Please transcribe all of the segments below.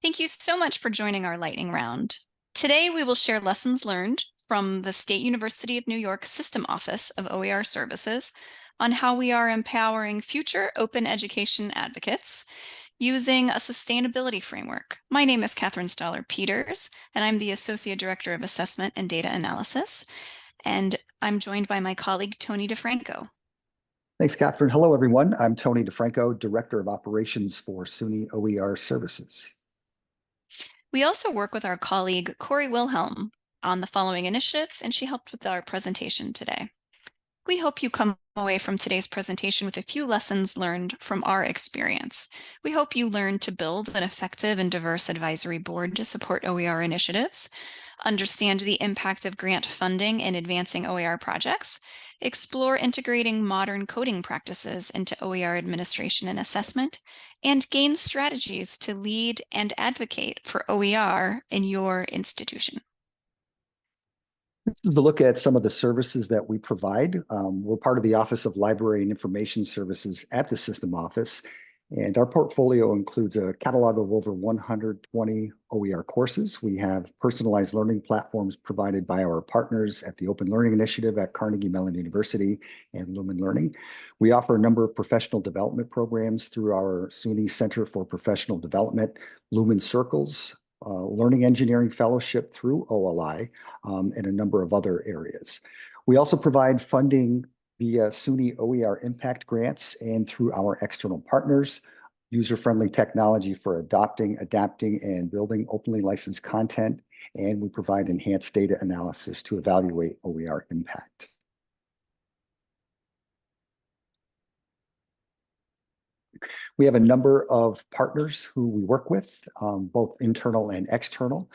Thank you so much for joining our lightning round. Today, we will share lessons learned from the State University of New York System Office of OER Services on how we are empowering future open education advocates using a sustainability framework. My name is Catherine Stollar Peters, and I'm the Associate Director of Assessment and Data Analysis, and I'm joined by my colleague, Tony Defranco. Thanks, Catherine. Hello, everyone. I'm Tony Defranco, Director of Operations for SUNY OER Services. We also work with our colleague, Cori Wilhelm, on the following initiatives, and she helped with our presentation today. We hope you come away from today's presentation with a few lessons learned from our experience. We hope you learn to build an effective and diverse advisory board to support OER initiatives, understand the impact of grant funding in advancing OER projects, explore integrating modern coding practices into OER administration and assessment, and gain strategies to lead and advocate for OER in your institution. This is a look at some of the services that we provide. We're part of the Office of Library and Information Services at the System Office, and our portfolio includes a catalog of over 120 OER courses. We have personalized learning platforms provided by our partners at the Open Learning Initiative at Carnegie Mellon University and Lumen Learning. We offer a number of professional development programs through our SUNY Center for Professional Development, Lumen Circles, Learning Engineering Fellowship through OLI, and a number of other areas. We also provide funding via SUNY OER Impact Grants and through our external partners, user-friendly technology for adopting, adapting, and building openly licensed content, and we provide enhanced data analysis to evaluate OER impact. We have a number of partners who we work with, both internal and external.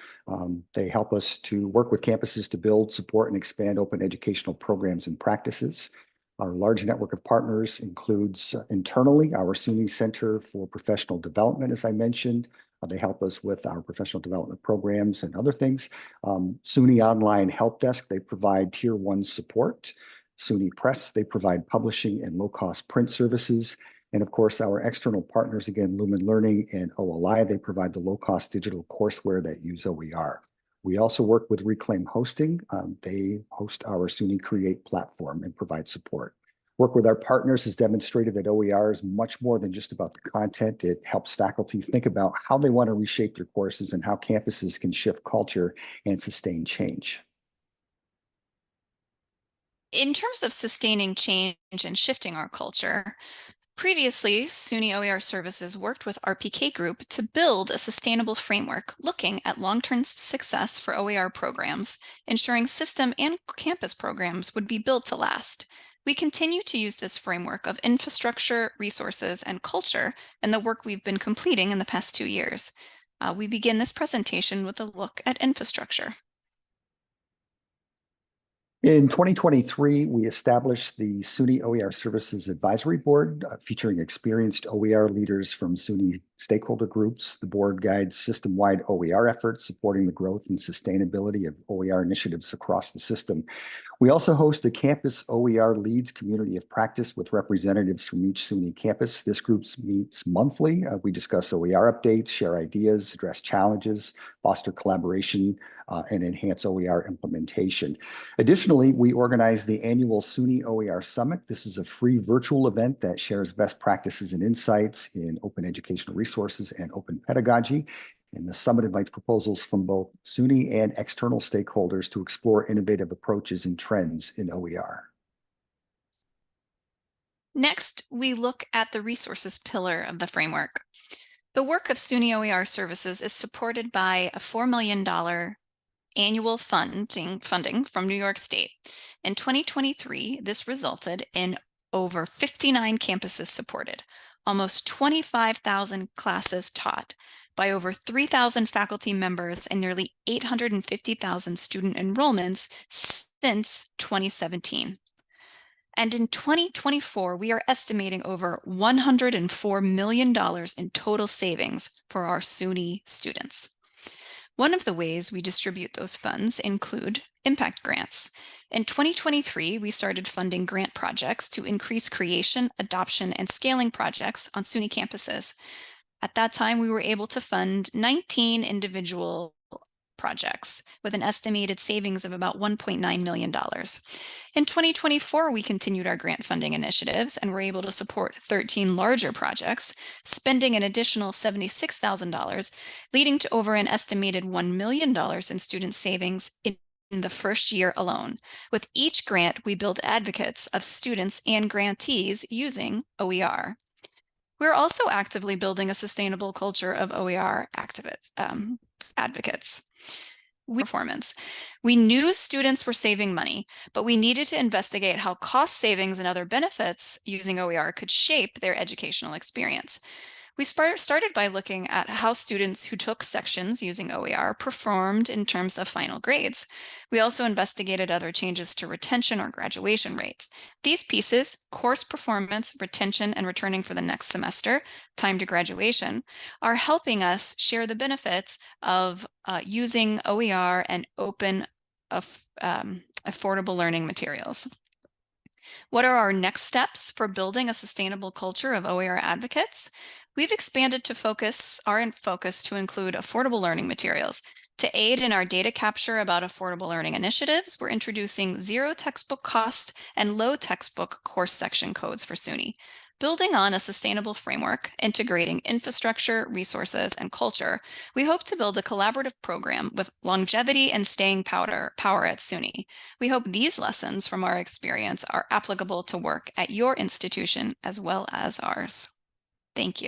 They help us to work with campuses to build, support, and expand open educational programs and practices. Our large network of partners includes internally our SUNY Center for Professional Development, as I mentioned. They help us with our professional development programs and other things. SUNY Online Help Desk, they provide Tier 1 support. SUNY Press, they provide publishing and low-cost print services. And of course, our external partners, again, Lumen Learning and OLI, they provide the low-cost digital courseware that use OER. We also work with Reclaim Hosting. They host our SUNY Create platform and provide support. Work with our partners has demonstrated that OER is much more than just about the content. It helps faculty think about how they want to reshape their courses and how campuses can shift culture and sustain change. In terms of sustaining change and shifting our culture, previously, SUNY OER Services worked with RPK Group to build a sustainable framework looking at long-term success for OER programs, ensuring system and campus programs would be built to last. We continue to use this framework of infrastructure, resources, and culture in the work we've been completing in the past 2 years. We begin this presentation with a look at infrastructure. In 2023, we established the SUNY OER Services Advisory Board, featuring experienced OER leaders from SUNY stakeholder groups. The board guides system-wide OER efforts, supporting the growth and sustainability of OER initiatives across the system. We also host a campus OER leads community of practice with representatives from each SUNY campus. This group meets monthly. We discuss OER updates, share ideas, address challenges, foster collaboration, and enhance OER implementation. Additionally, we organize the annual SUNY OER Summit. This is a free virtual event that shares best practices and insights in open educational resources and open pedagogy. And the summit invites proposals from both SUNY and external stakeholders to explore innovative approaches and trends in OER. Next, we look at the resources pillar of the framework. The work of SUNY OER Services is supported by a $4 million annual funding from New York State. In 2023, this resulted in over 59 campuses supported, almost 25,000 classes taught by over 3,000 faculty members and nearly 850,000 student enrollments since 2017. And in 2024, we are estimating over $104 million in total savings for our SUNY students. One of the ways we distribute those funds include impact grants. In 2023, we started funding grant projects to increase creation, adoption, and scaling projects on SUNY campuses. At that time, we were able to fund 19 individual projects with an estimated savings of about $1.9 million. In 2024, we continued our grant funding initiatives and were able to support 13 larger projects, spending an additional $76,000, leading to over an estimated $1 million in student savings in the first year alone. With each grant, we build advocates of students and grantees using OER. We're also actively building a sustainable culture of OER advocates. Performance. We knew students were saving money, but we needed to investigate how cost savings and other benefits using OER could shape their educational experience. We started by looking at how students who took sections using OER performed in terms of final grades. We also investigated other changes to retention or graduation rates. These pieces, course performance, retention, and returning for the next semester, time to graduation, are helping us share the benefits of using OER and open, affordable learning materials. What are our next steps for building a sustainable culture of OER advocates? We've expanded our focus to include affordable learning materials. To aid in our data capture about affordable learning initiatives, we're introducing zero textbook cost and low textbook course section codes for SUNY. Building on a sustainable framework, integrating infrastructure, resources, and culture, we hope to build a collaborative program with longevity and staying power at SUNY. We hope these lessons from our experience are applicable to work at your institution as well as ours. Thank you.